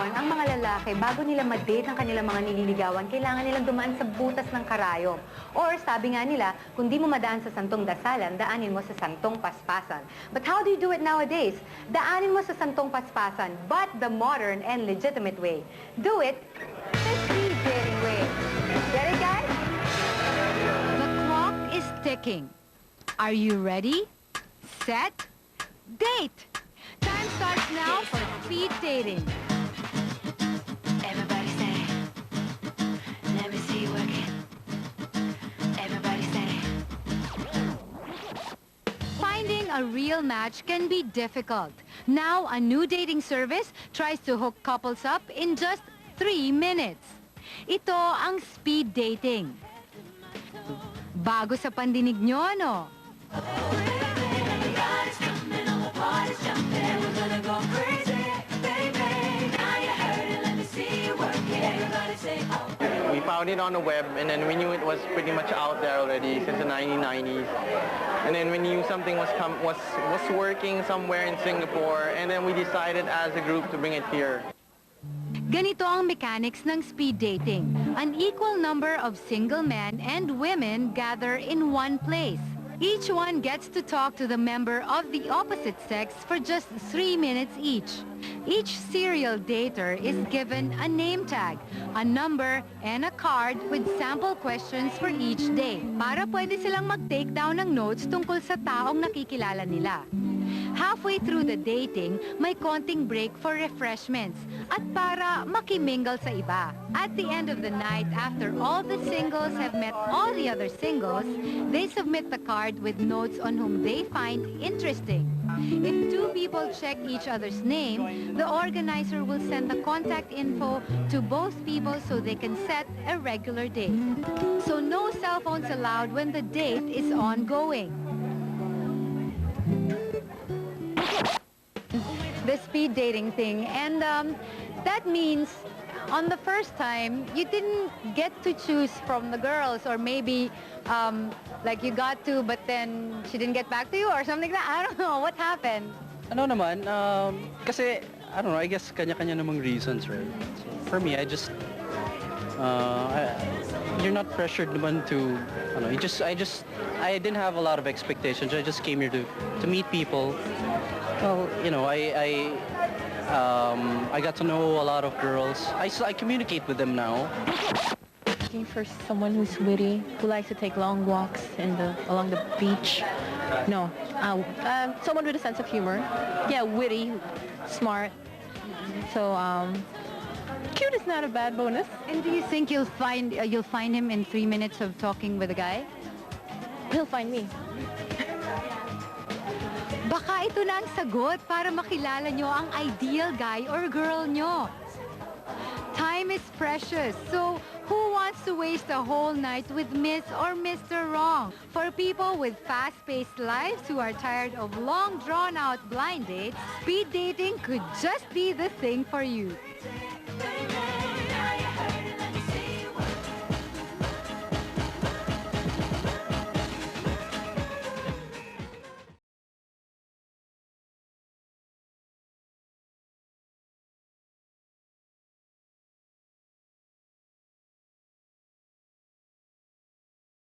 ngayon, ang mga lalaki, bago nila ma-date ang kanilang mga nililigawan, kailangan nilang dumaan sa butas ng karayom. Or sabi nga nila, kung di mo madaan sa santong dasalan, daanin mo sa santong paspasan. But how do you do it nowadays? Daanin mo sa santong paspasan, but the modern and legitimate way. Do it the speed dating way. Get it, guys? The clock is ticking. Are you ready? Set? Date! Time starts now for speed dating. Everybody say, let me see you work it. Everybody say. Finding a real match can be difficult. Now, a new dating service tries to hook couples up in just 3 minutes. Ito ang speed dating. Bago sa pandinig nyo, ano? We found it on the web, and then we knew it was pretty much out there already since the 1990s. And then we knew something was working somewhere in Singapore, and then we decided as a group to bring it here. Ganito ang mechanics ng speed dating. An equal number of single men and women gather in one place. Each one gets to talk to the member of the opposite sex for just 3 minutes each. Each serial dater is given a name tag, a number, and a card with sample questions for each day para pwede silang mag-take down ng notes tungkol sa taong nakikilala nila. Halfway through the dating, may konting break for refreshments at para makimingle sa iba. At the end of the night, after all the singles have met all the other singles, they submit the card with notes on whom they find interesting. If 2 people check each other's name, the organizer will send the contact info to both people so they can set a regular date. So no cell phones allowed when the date is ongoing. The speed dating thing, and that means on the first time you didn't get to choose from the girls, or maybe like you got to but then she didn't get back to you or something like that. I don't know what happened. Ano naman, kasi I don't know, I guess kanya-kanya namang reasons, right? So, for me, I just you're not pressured naman to, I didn't have a lot of expectations. I just came here to meet people. Well, you know, I got to know a lot of girls. I communicate with them now. Looking for someone who's witty, who likes to take long walks along the beach. No, someone with a sense of humor. Yeah, witty, smart. So, cute is not a bad bonus. And do you think you'll find him in 3 minutes of talking with a guy? He'll find me. Baka ito na ang sagot para makilala nyo ang ideal guy or girl nyo. Time is precious, so who wants to waste a whole night with Miss or Mr. Wrong? For people with fast-paced lives who are tired of long, drawn-out blind dates, speed dating could just be the thing for you.